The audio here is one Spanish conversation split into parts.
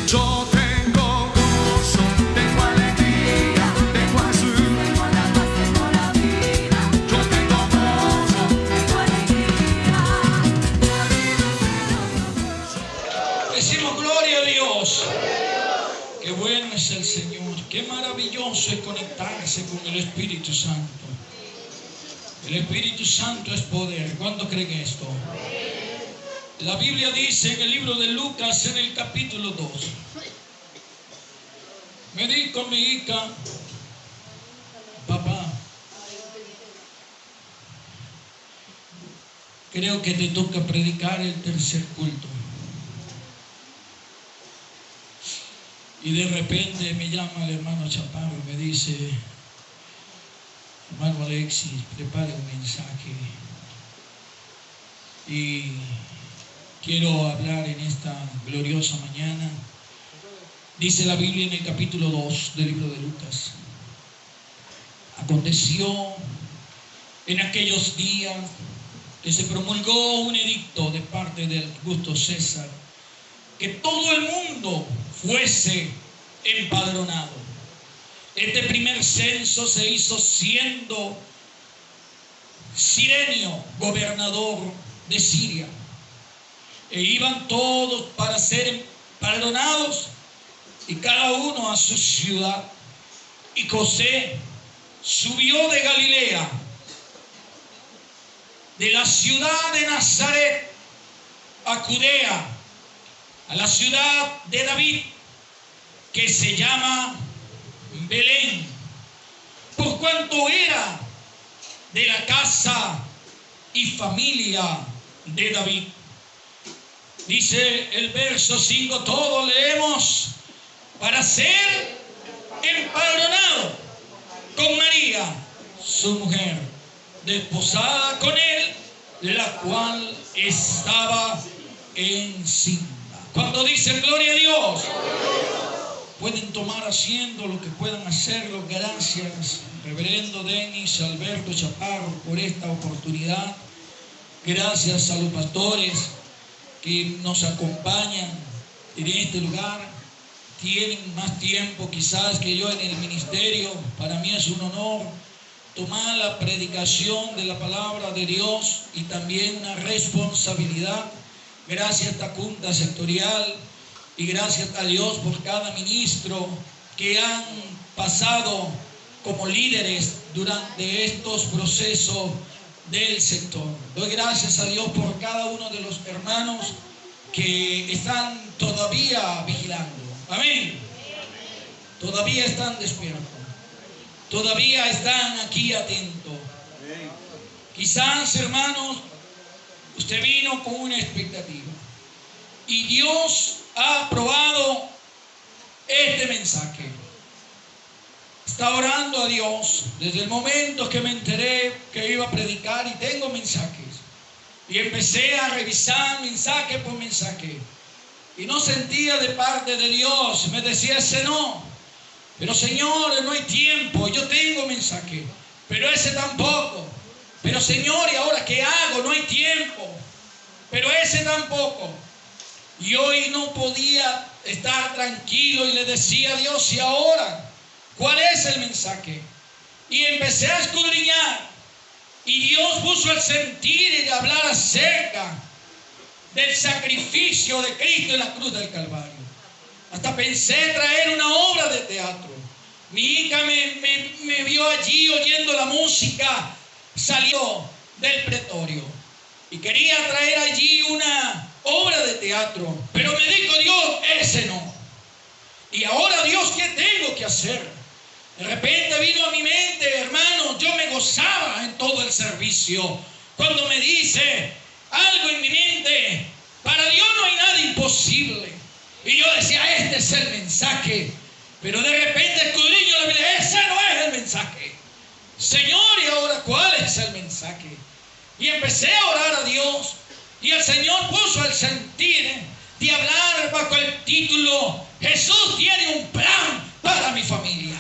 Yo tengo gozo, tengo alegría, tengo azul. Tengo la paz, tengo la vida. Yo tengo gozo. Tengo alegría. Decimos gloria a Dios. Qué bueno es el Señor. Qué maravilloso es conectarse con el Espíritu Santo. El Espíritu Santo es poder. ¿Cuánto creen esto? La Biblia dice en el libro de Lucas, en el capítulo 2. Me dijo mi hija, papá, creo que te toca predicar el tercer culto. Y de repente me llama el hermano Chaparro y me dice, hermano Alexis, prepare un mensaje. Y quiero hablar en esta gloriosa mañana. Dice la Biblia en el capítulo 2 del libro de Lucas. Aconteció en aquellos días que se promulgó un edicto de parte del Augusto César, que todo el mundo fuese empadronado. Este primer censo se hizo siendo Cirenio gobernador de Siria. E iban todos para ser empadronados y cada uno a su ciudad. Y José subió de Galilea, de la ciudad de Nazaret a Judea, a la ciudad de David, que se llama Belén, por cuanto era de la casa y familia de David. Dice el verso 5, todos leemos, para ser empadronado con María, su mujer, desposada con él, la cual estaba encinta. Cuando dicen gloria a Dios, pueden tomar asiento, lo que puedan hacerlo. Gracias, reverendo Denis Alberto Chaparro, por esta oportunidad. Gracias a los pastores que nos acompañan en este lugar. Tienen más tiempo quizás que yo en el ministerio. Para mí es un honor tomar la predicación de la palabra de Dios y también una responsabilidad. Gracias a esta junta sectorial y gracias a Dios por cada ministro que han pasado como líderes durante estos procesos del sector. Doy gracias a Dios por cada uno de los hermanos que están todavía vigilando. Amén. Todavía están despiertos. Todavía están aquí atentos. Quizás, hermanos, usted vino con una expectativa y Dios ha aprobado este mensaje. Está orando a Dios desde el momento que me enteré que iba a predicar y tengo mensajes. Y empecé a revisar mensaje por mensaje. Y no sentía de parte de Dios. Me decía ese no. Pero Señor, no hay tiempo. Yo tengo mensaje. Pero ese tampoco. Pero Señor, ¿y ahora qué hago? No hay tiempo. Pero ese tampoco. Y hoy no podía estar tranquilo y le decía a Dios, ¿y ahora cuál es el mensaje? Y empecé a escudriñar. Y Dios puso el sentir y hablar acerca del sacrificio de Cristo en la cruz del Calvario. Hasta pensé traer una obra de teatro. Mi hija me vio allí oyendo la música, salió del pretorio. Y quería traer allí una obra de teatro. Pero me dijo Dios, ese no. Y ahora Dios, ¿qué tengo que hacer? De repente vino a mi mente, hermano, yo me gozaba en todo el servicio. Cuando me dice algo en mi mente, para Dios no hay nada imposible. Y yo decía, este es el mensaje. Pero de repente escudriño la Biblia, ese no es el mensaje. Señor, ¿y ahora cuál es el mensaje? Y empecé a orar a Dios. Y el Señor puso el sentir de hablar bajo el título, Jesús tiene un plan para mi familia.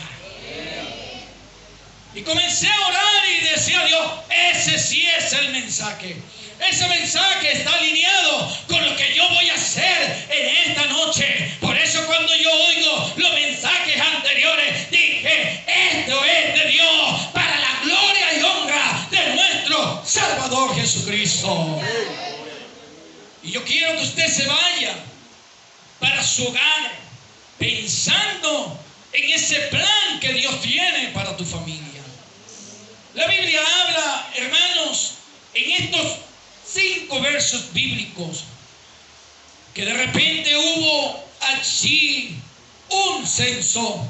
Y comencé a orar y decía a Dios, ese sí es el mensaje. Ese mensaje está alineado con lo que yo voy a hacer en esta noche. Por eso cuando quiero que usted se vaya para su hogar pensando en ese plan que Dios tiene para tu familia. La Biblia habla, hermanos, en estos 5 versos bíblicos, que de repente hubo allí un censo,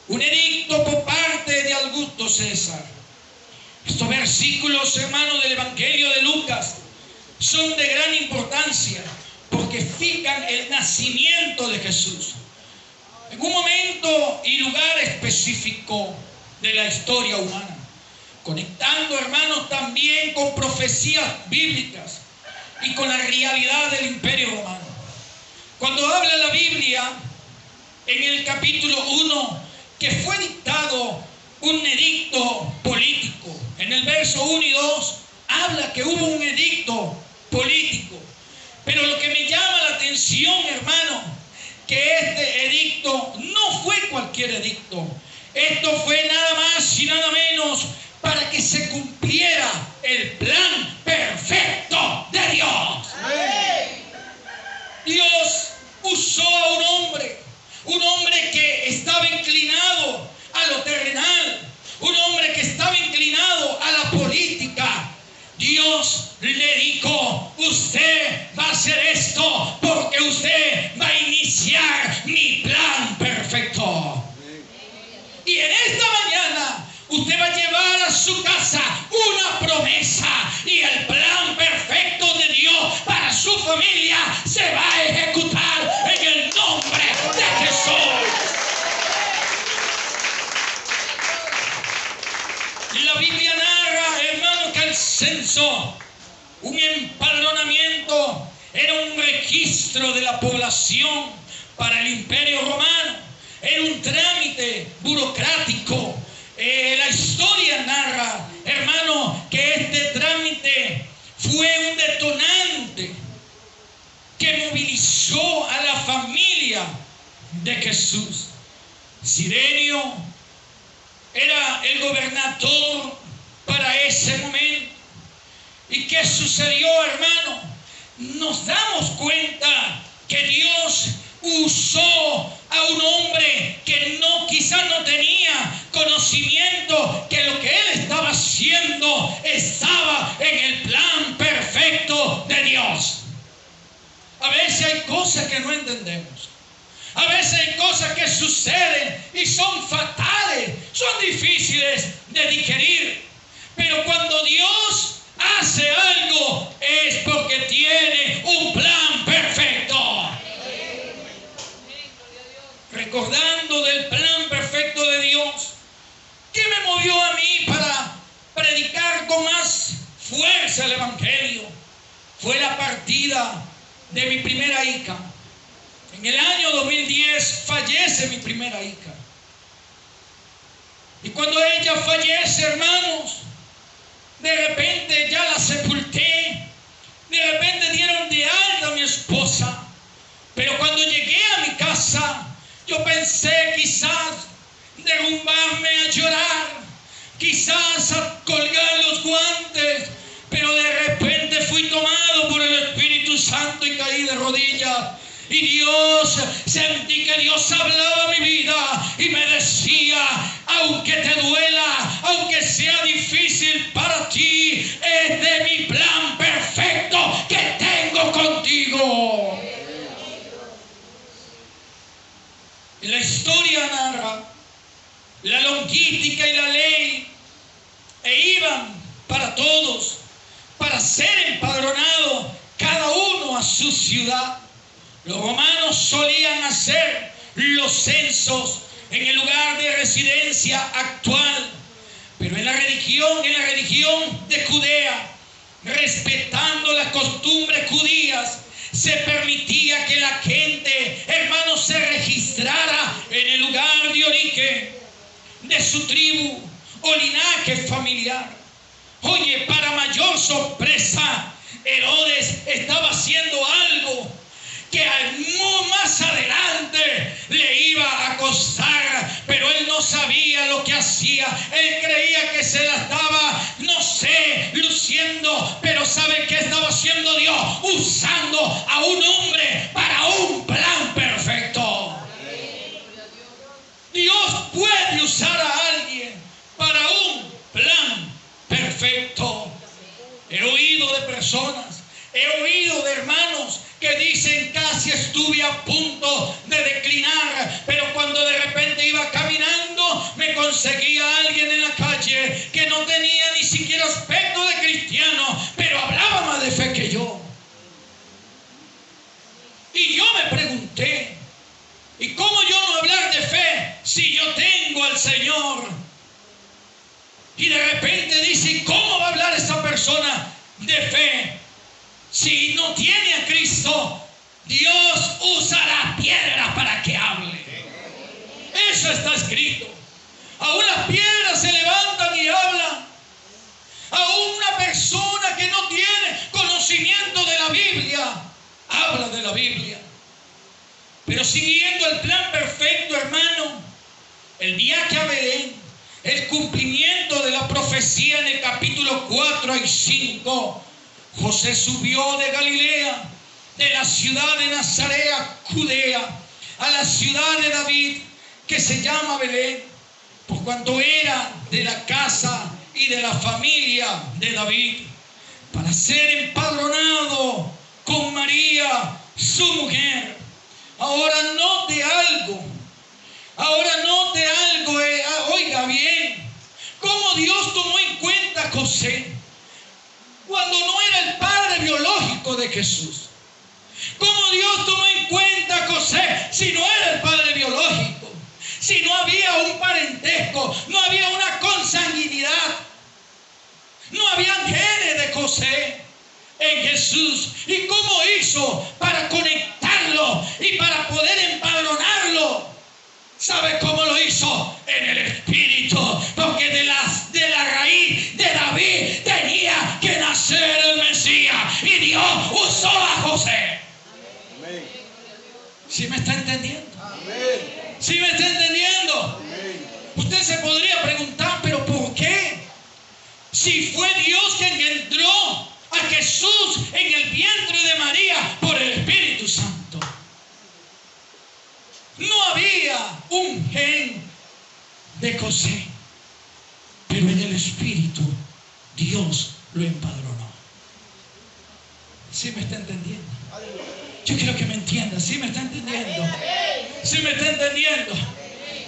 un edicto por parte de Augusto César. Estos versículos, hermanos, del Evangelio de Lucas son de gran importancia porque fijan el nacimiento de Jesús en un momento y lugar específico de la historia humana, conectando, hermanos, también con profecías bíblicas y con la realidad del Imperio Romano. Cuando habla la Biblia en el capítulo 1 que fue dictado un edicto político, en el verso 1 y 2 habla que hubo un edicto político, pero lo que me llama la atención, hermano, que este edicto no fue cualquier edicto. Esto fue nada más y nada menos para que se cumpliera el plan perfecto de Dios. Dios usó a un hombre que estaba inclinado a lo terrenal, un hombre que estaba inclinado a la política. Dios le dijo: usted va a hacer esto porque usted va a iniciar mi plan perfecto. Y en esta mañana usted va a llevar a su casa una promesa, y el plan perfecto de Dios para su familia se va a ejecutar en el nombre de Jesús. La Biblia narra, hermano, que el censo, un empadronamiento, era un registro de la población para el Imperio Romano. Era un trámite burocrático. La historia narra, hermano, que este trámite fue un detonante que movilizó a la familia de Jesús. Cirenio era el gobernador para ese momento. ¿Y qué sucedió, hermano? Nos damos cuenta que Dios usó a un hombre que quizás no tenía conocimiento que lo que él estaba haciendo estaba en el plan perfecto de Dios. A veces hay cosas que no entendemos. A veces hay cosas que suceden y son fatales, son difíciles de digerir. Pero cuando Dios hace algo es porque tiene un plan perfecto. Recordando del plan perfecto de Dios, ¿qué me movió a mí para predicar con más fuerza el Evangelio? Fue la partida de mi primera hija. En el año 2010 fallece mi primera hija. Y cuando ella fallece, hermanos, de repente ya la sepulté. De repente dieron de alta a mi esposa. Pero cuando llegué a mi casa, yo pensé quizás derrumbarme a llorar, quizás a colgar los guantes, pero de repente fui tomado por el Espíritu Santo y caí de rodillas. Y sentí que Dios hablaba a mi vida y me decía: aunque te duela, aunque sea difícil para ti, es de mi plan perfecto que tengo contigo. Y la historia narra la logística y la ley, iban para todos, para ser empadronados cada uno a su ciudad. Los romanos solían hacer los censos en el lugar de residencia actual, pero en la religión de Judea, respetando las costumbres judías, se permitía que la gente, hermanos, se registrara en el lugar de origen de su tribu o linaje familiar. Oye, para mayor sorpresa, Herodes estaba haciendo algo que más adelante le iba a costar, pero él no sabía lo que hacía. Él creía que se la estaba, luciendo, pero ¿sabe qué estaba haciendo? siendo Dios usando a un hombre para un plan perfecto. Dios puede usar a alguien para un plan perfecto. He oído de personas, he oído de hermanos que dicen: casi estuve a punto de declinar, pero cuando de repente iba caminando me conseguía a alguien en la calle que no tenía ni siquiera aspecto de cristiano, pero hablaba más de fe que yo. Y yo me pregunté: ¿y cómo yo no hablar de fe si yo tengo al Señor? Y de repente dice: ¿y cómo va a hablar esa persona de fe si no tiene a Cristo? Dios usará piedras para que hable. Eso está escrito. Aún las piedras se levantan y hablan. Aún una persona que no tiene conocimiento de la Biblia habla de la Biblia. Pero siguiendo el plan perfecto, hermano, el viaje a Belén, el cumplimiento de la profecía en el capítulo 4 y 5, José subió de Galilea, de la ciudad de Nazaret a Judea, a la ciudad de David, que se llama Belén, por cuanto era de la casa y de la familia de David, para ser empadronado con María, su mujer. Ahora note algo, oiga bien, cómo Dios tomó en cuenta a José cuando no era el padre biológico de Jesús. Cómo Dios tomó en cuenta a José si no era el padre biológico, si no había un parentesco, no había una consanguinidad, no había genes de José en Jesús. ¿Y cómo hizo para conectarlo y para poder empadronarlo? ¿Sabe cómo lo hizo? En el Espíritu, porque de la raíz de David tenía que nacer el Mesías, y Dios usó a José. Amén. ¿Sí me está entendiendo? Amén. ¿Sí me está entendiendo? Amén. Usted se podría preguntar: ¿pero por qué? Si fue Dios quien engendró a Jesús en el vientre de María por el Espíritu Santo. No había un gen de José, pero en el Espíritu Dios lo empadronó. ¿Sí me está entendiendo? Yo quiero que me entienda. ¿Sí me está entendiendo? ¿Sí me está entendiendo?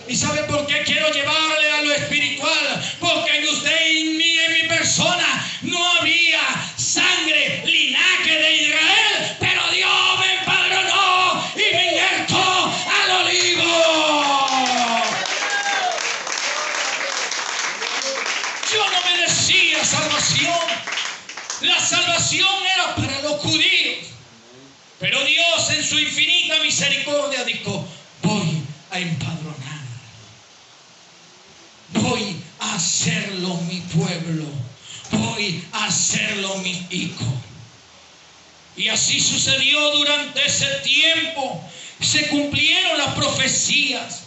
¿Y sabe por qué quiero llevarle a lo espiritual? Porque en usted y en mí, en mi persona, no había sangre, linaje de Israel, pero Dios me empadronó y me injertó al olivo. Yo no merecía salvación. La salvación era para los judíos. Pero Dios, en su infinita misericordia, dijo: voy a empadronar. Voy a hacerlo mi pueblo. Voy a hacerlo mi hijo. Y así sucedió durante ese tiempo. Se cumplieron las profecías.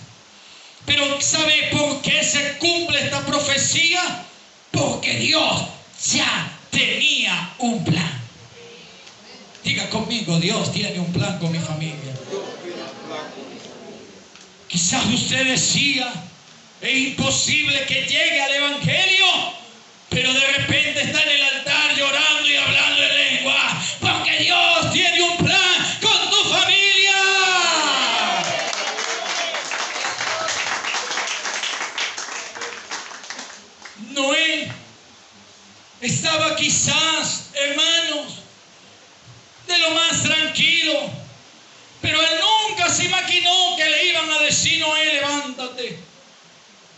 Pero ¿sabe por qué se cumple esta profecía? Porque Dios ya tenía un plan. Diga conmigo: Dios tiene un plan con mi familia. Quizás usted decía: es imposible que llegue al Evangelio, pero de repente está en el altar llorando y hablando en lengua, porque Dios tiene un plan con tu familia. Noé estaba quizás, hermanos, de lo más tranquilo, pero él nunca se imaginó que le iban a decir: Noé, levántate,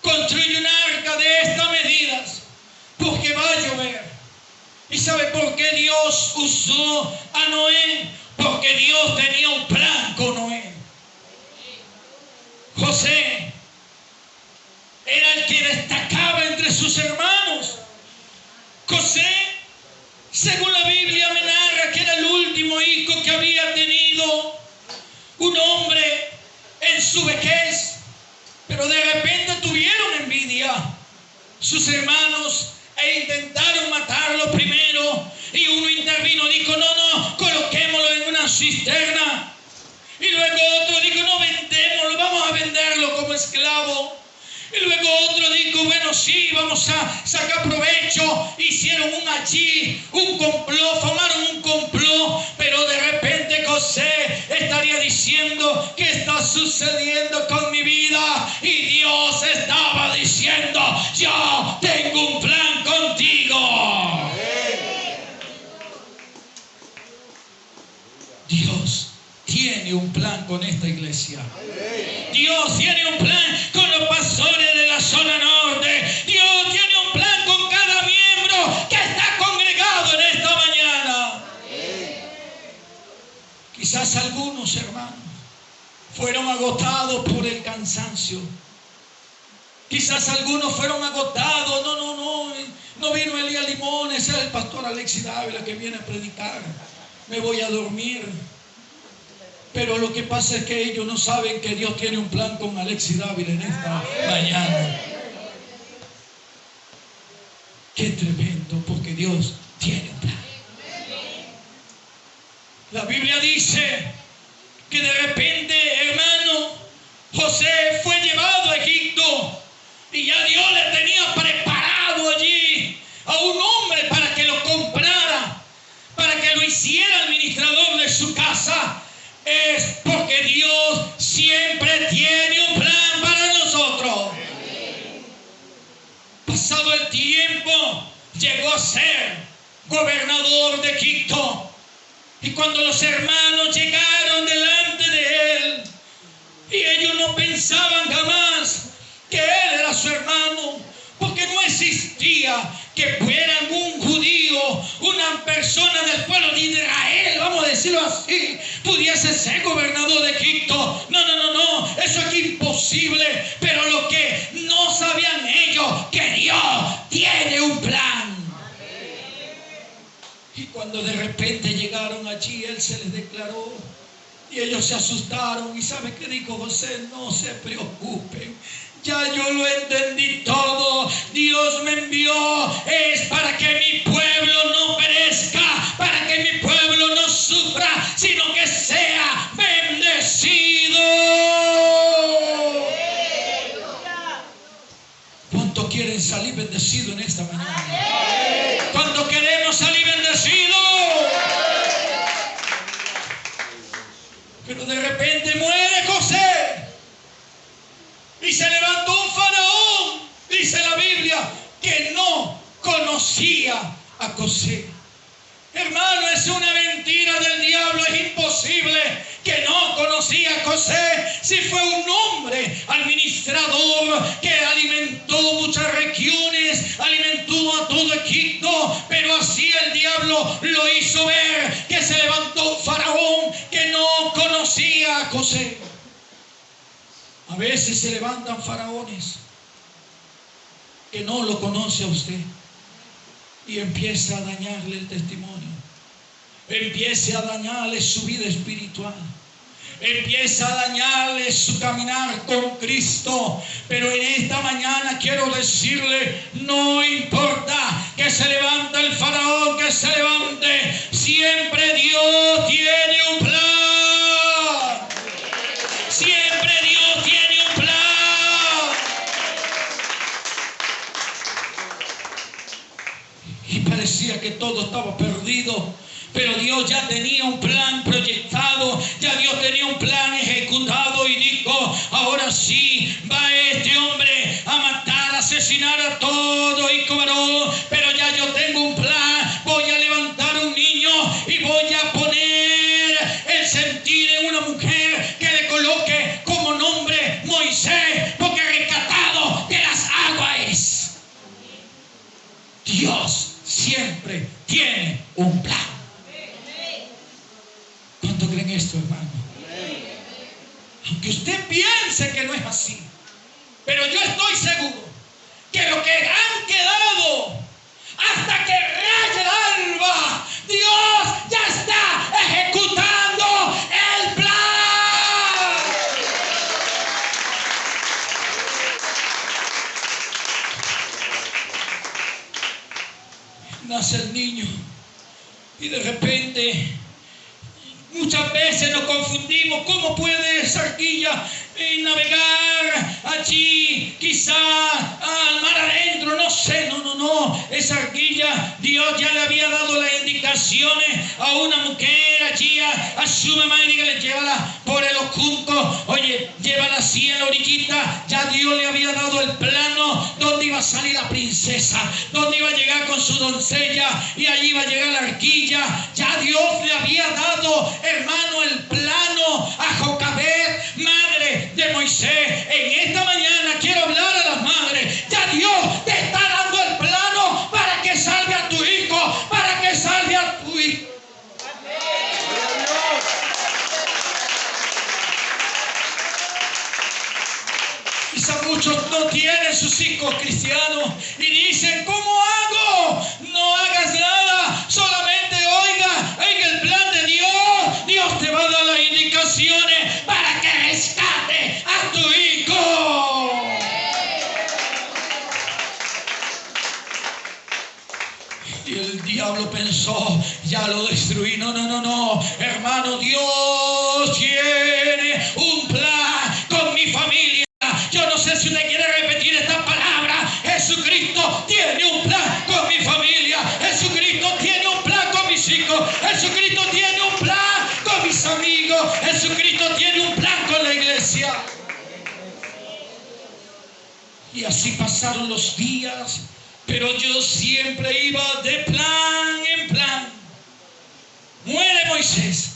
construye un arca de estas medidas, porque va a llover. ¿Y sabe por qué Dios usó a Noé? Porque Dios tenía un plan con Noé. José era el que destacaba entre sus hermanos. José, según la Biblia, me narra que era el último hijo que había tenido un hombre en su vejez. Pero de repente tuvieron envidia sus hermanos e intentaron matarlo primero, y uno intervino dijo, no, coloquémoslo en una cisterna. Y luego otro dijo, no, vendémoslo, vamos a venderlo como esclavo. Y luego otro dijo, bueno, sí, vamos a sacar provecho. Hicieron un complot, formaron un complot. Pero de repente José estaría diciendo, ¿qué está sucediendo con mi vida? Y Dios estaba diciendo, yo tengo un plan contigo. Dios tiene un plan con esta iglesia. Dios tiene un plan con los pastores de la zona norte. Dios tiene un plan con cada miembro que está congregado en esta mañana. Quizás algunos hermanos fueron agotados por el cansancio. Quizás algunos fueron agotados. No vino Elías Limón, ese es el pastor Alexis Dávila que viene a predicar. Me voy a dormir. Pero lo que pasa es que ellos no saben que Dios tiene un plan con Alexis Dávila en esta mañana. Qué tremendo, porque Dios tiene un plan. La Biblia dice que de repente, hermano, José fue llevado a Egipto y ya Dios le tenía preparado allí a un hombre para que lo comprara, para que lo hiciera administrador de su casa. Es porque Dios siempre tiene un plan para nosotros. Pasado el tiempo, llegó a ser gobernador de Egipto. Y cuando los hermanos llegaron delante de él, y ellos no pensaban jamás que él era su hermano, porque no existía que fueran un judío, una persona del pueblo de Israel, vamos a decirlo así, pudiese ser gobernador de Egipto. No, eso es imposible. Pero lo que no sabían ellos, que Dios tiene un plan. Y cuando de repente llegaron allí, él se les declaró. Y ellos se asustaron. ¿Y sabe qué dijo José? No se preocupen. Ya yo lo entendí todo. Dios me envió. Es para que mi pueblo no perezca. Para que mi pueblo no sufra. Sino que sea bendecido. ¿Cuántos quieren salir bendecidos en esta mañana? ¿Cuántos queremos salir bendecidos? Pero de repente muere José. Y se levantó un faraón, dice la Biblia, que no conocía a José. Hermano, es una mentira del diablo. Es imposible que no conocía a José. Si fue un hombre administrador que alimentó muchas regiones, alimentó a todo Egipto, pero así el diablo lo hizo ver, que se levantó un faraón que no conocía a José. A veces se levantan faraones que no lo conoce a usted y empieza a dañarle el testimonio, empieza a dañarle su vida espiritual, empieza a dañarle su caminar con Cristo. Pero en esta mañana quiero decirle, no importa que se levante el faraón, que se levante, siempre Dios tiene un plan. Siempre Dios tiene un plan. Y parecía que todo estaba perdido, pero Dios ya tenía un plan proyectado, ya Dios tenía un plan ejecutado y dijo, ahora sí, va este hombre a matar, a asesinar a todo hijo varón, pero ya yo tengo un plan. Voy a levantar un niño y voy a poner el sentir en una mujer que le coloque como nombre Moisés, porque rescatado de las aguas es. Dios siempre tiene un plan. ¿Cuánto creen esto, hermano? Aunque usted piense que no es así, pero yo estoy seguro que lo que han quedado hasta que raye el alba, Dios ya está ejecutando el plan. Nace el niño, Y de repente, muchas veces nos confundimos. ¿Cómo puede esa arquilla navegar allí, quizá al mar adentro? No sé, no. Esa arquilla, Dios ya le había dado las indicaciones a una mujer allí, a su mamá, y dígale, llévala por el juncos. Oye, llévala así en la orillita. Ya Dios le había dado el plano donde iba a salir la princesa, donde iba a llegar con su doncella, y allí iba a llegar la arquilla. Ya Dios le había dado, hermano, el plano a Jocabed, madre de Moisés. En esta mañana quiero hablar a las madres. Ya Dios te está dando el plano para que salve a tu hijo, para que salve a tu hijo. Quizá muchos no tienen sus hijos cristianos y dicen, ¿cómo hago? No hagas nada, solamente oiga el plan de Dios. Dios te va a dar las indicaciones para que rescate a tu hijo. Y el diablo pensó, ya lo destruí. No, hermano, Dios tiene un plan con mi familia. Yo no sé si usted quiere repetir esta palabra. Jesucristo tiene un plan con mi familia. Jesucristo tiene un plan con mis hijos. Jesucristo tiene un plan con mis amigos. Jesucristo tiene un plan con la iglesia. Y así pasaron los días, pero yo siempre iba de plan en plan. Muere Moisés.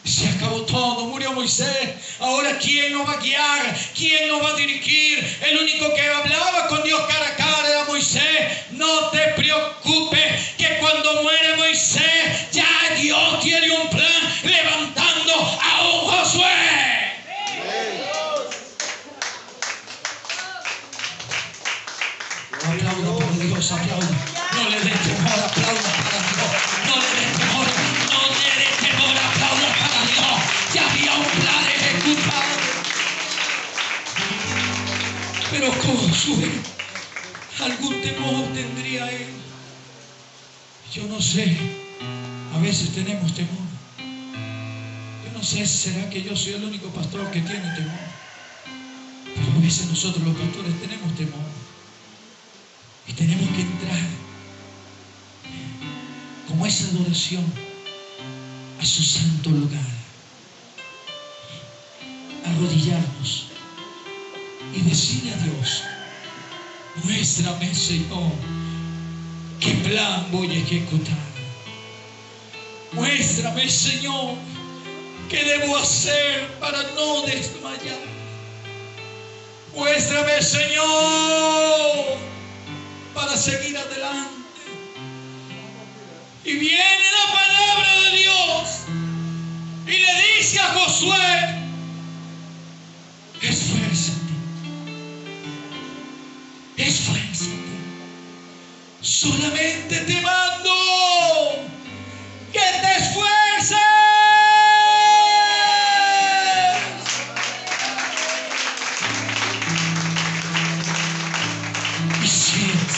Se acabó todo, murió Moisés. Ahora, ¿quién nos va a guiar? ¿Quién nos va a dirigir? El único que hablaba con Dios cara a cara era Moisés. No te preocupes, que cuando muere Moisés, ya Dios tiene un plan levantando a un Josué. Aplauda por Dios, aplauda. No le dé temor, aplauda para Dios. No le dé temor, aplauda para Dios. Ya había un plan ejecutado. Pero Josué, algún temor tendría él. Yo no sé, a veces tenemos temor. Yo no sé, ¿será que yo soy el único pastor que tiene temor? Pero a veces nosotros los pastores tenemos temor. Y tenemos que entrar como esa adoración a su santo lugar, arrodillarnos y decirle a Dios, muéstrame, Señor, qué plan voy a ejecutar. Muéstrame, Señor, qué debo hacer para no desmayar. Muéstrame, Señor, para seguir adelante. Y viene la palabra de Dios y le dice a Josué, esfuérzate, solamente te mando que te esfuerces. Y seas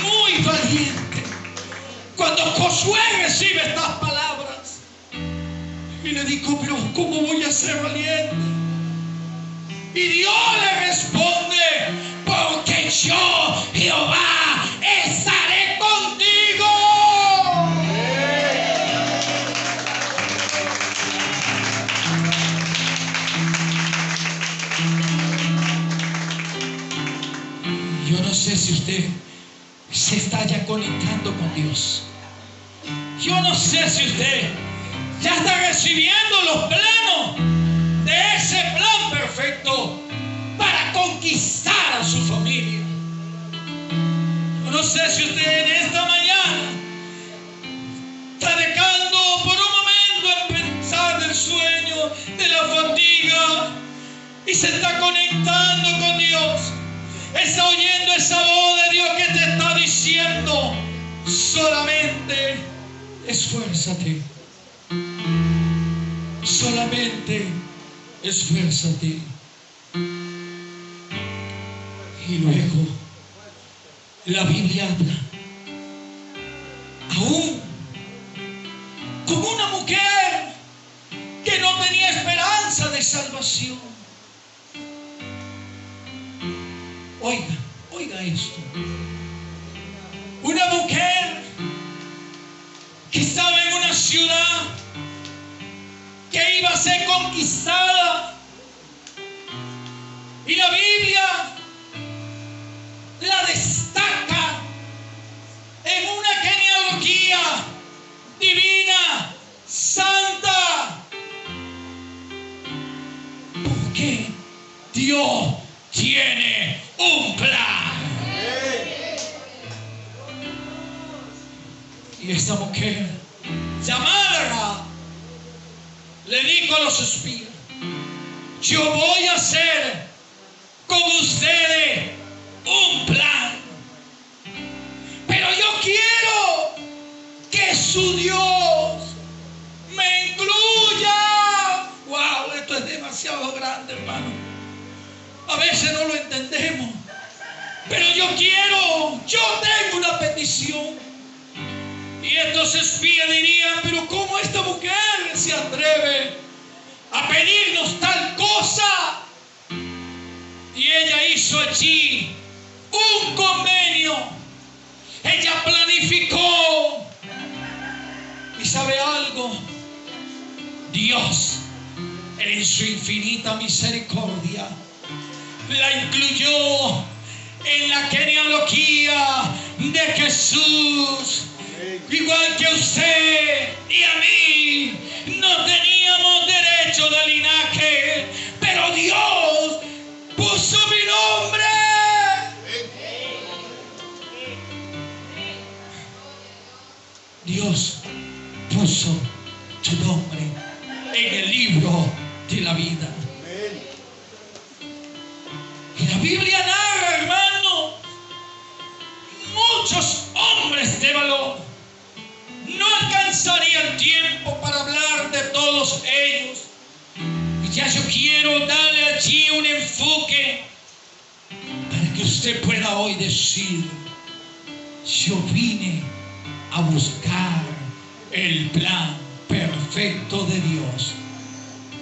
muy valiente. Cuando Josué recibe estas palabras y le dijo, pero ¿cómo voy a ser valiente? Y Dios le responde, porque yo, Jehová, estaré contigo. Yo no sé si usted se está ya conectando con Dios. Yo no sé si usted ya está recibiendo los planos de ese plan perfecto para conquistar a su familia. Yo no sé si usted en esta mañana está dejando por un momento en pensar del sueño, de la fatiga, y se está conectando con Dios. Está oyendo esa voz de Dios que te está diciendo, solamente esfuérzate. Solamente esfuérzate. Y luego la Biblia habla, aún oiga esto. Una mujer que estaba en una ciudad que iba a ser conquistada. Y la Biblia la destaca en una genealogía divina, santa. Porque Dios tiene un plan. Y esta mujer, llamada Rahab, le dijo a los espías: yo voy a hacer con ustedes un plan, pero yo quiero que su Dios me incluya. Wow, esto es demasiado grande, hermano. A veces no lo entendemos, pero yo tengo una petición. Y estos espías dirían: pero ¿cómo esta mujer se atreve a pedirnos tal cosa? Y ella hizo allí un convenio. Ella planificó. ¿Y sabe algo? Dios, en su infinita misericordia, la incluyó en la genealogía de Jesús. Igual que usted y a mí, no teníamos derecho de linaje, pero Dios puso mi nombre. Dios puso tu nombre en el libro de la vida. Y la Biblia narra, hermano, muchos hombres de valor. No alcanzaría el tiempo para hablar de todos ellos. Y ya yo quiero darle allí un enfoque para que usted pueda hoy decir: yo vine a buscar el plan perfecto de Dios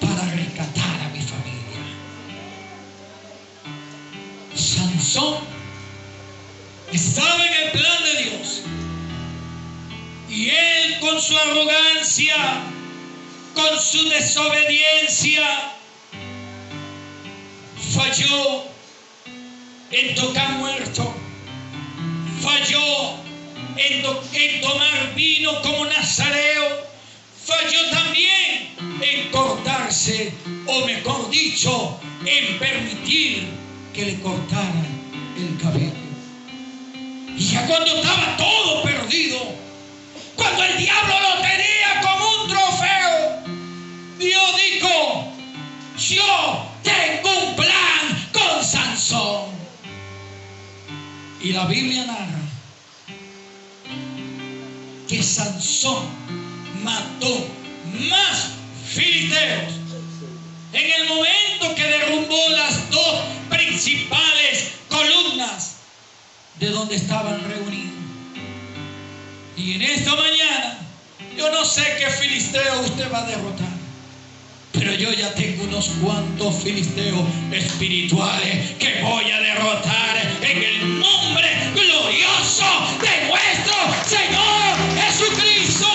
para rescatar a mi familia. Sansón estaba en el plan de Dios. Y él, con su arrogancia, con su desobediencia, falló en tocar muerto, falló en tomar vino como nazareo, falló también en cortarse, o mejor dicho, en permitir que le cortaran el cabello. Y ya cuando estaba todo perdido, cuando el diablo lo tenía como un trofeo, Dios dijo: yo tengo un plan con Sansón. Y la Biblia narra que Sansón mató más filisteos en el momento que derrumbó las dos principales columnas de donde estaban reunidos. Y en esta mañana, yo no sé qué filisteo usted va a derrotar, pero yo ya tengo unos cuantos filisteos espirituales que voy a derrotar en el nombre glorioso de nuestro Señor Jesucristo.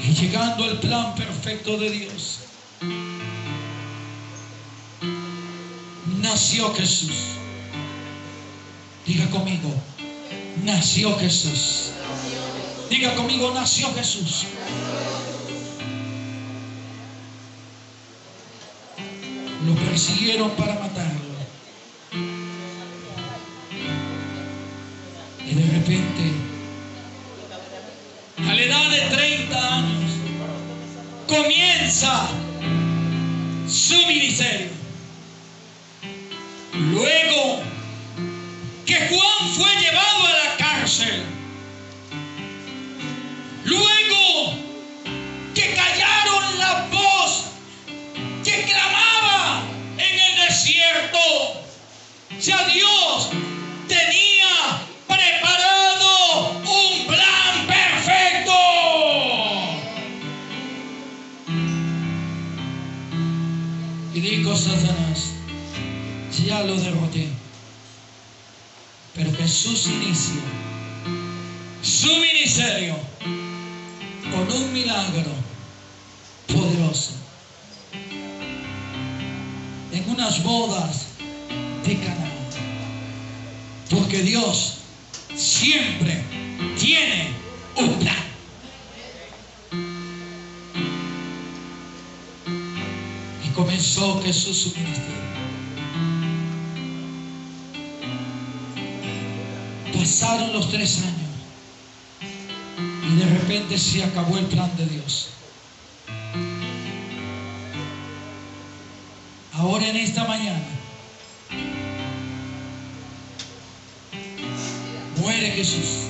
Y llegando al plan perfecto de Dios, nació Jesús. Diga conmigo: nació Jesús. Diga conmigo: nació Jesús. Lo persiguieron para matarlo. Y de repente, a la edad de 30 años, comienza su ministerio. Luego que Juan fue llevado a la cárcel, luego que callaron la voz que clamaba en el desierto, ya Dios tenía preparado un plan perfecto. Satanás, ya lo derroté. Pero Jesús inicia su ministerio con un milagro poderoso. En unas bodas de Canaán. Porque Dios siempre tiene un plan. Y comenzó Jesús su ministerio. Pasaron los 3 años y de repente se acabó el plan de Dios. Ahora en esta mañana muere Jesús.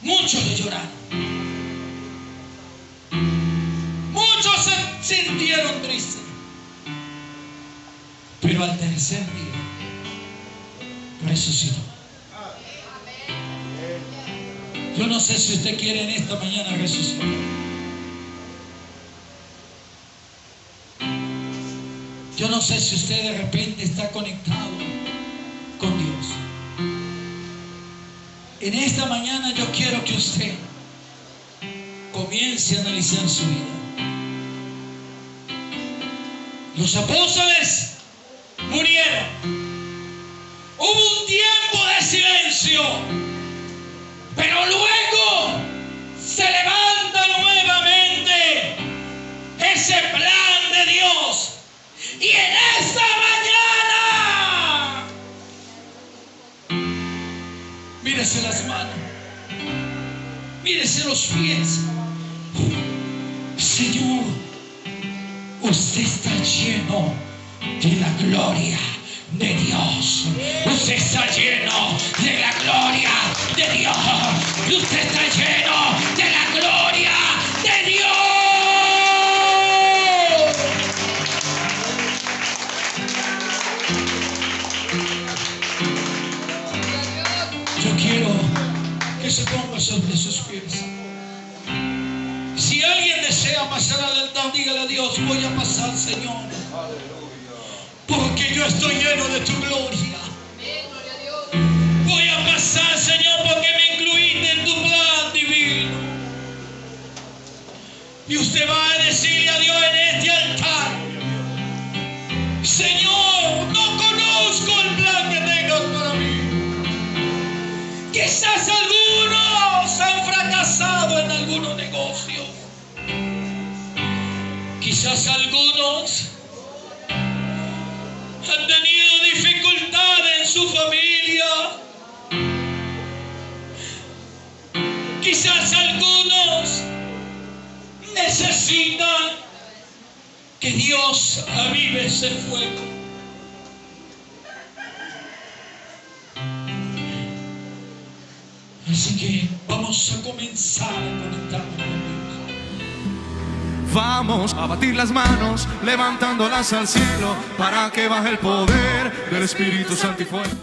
Muchos le lloraron. Muchos se sintieron tristes. Pero al tercer día resucitó. Yo no sé si usted quiere en esta mañana resucitar. Yo no sé si usted de repente está conectado con Dios. En esta mañana yo quiero que usted comience a analizar su vida. Los apóstoles murieron. Hubo un tiempo de silencio, pero luego se levanta nuevamente ese plan de Dios. Y en esta mañana, mírese las manos, mírese los pies. Señor, usted está lleno de la gloria de Dios. Usted está lleno de la gloria de Dios. Usted está lleno de la gloria de Dios. Yo quiero que se ponga sobre sus pies. Si alguien desea pasar al altar, dígale a Dios: voy a pasar, Señor, porque yo estoy lleno de tu gloria. Voy a pasar, Señor, porque me incluiste en tu plan divino. Y usted va a decirle a Dios en este altar: Señor, no conozco el plan que tengas para mí. Quizás algunos han fracasado en algunos negocios. Quizás algunos han tenido dificultades en su familia. Quizás algunos necesitan que Dios avive ese fuego. Así que vamos a comenzar a conectarnos con Dios. Vamos a batir las manos, levantándolas al cielo, para que baje el poder del Espíritu Santo y fuego.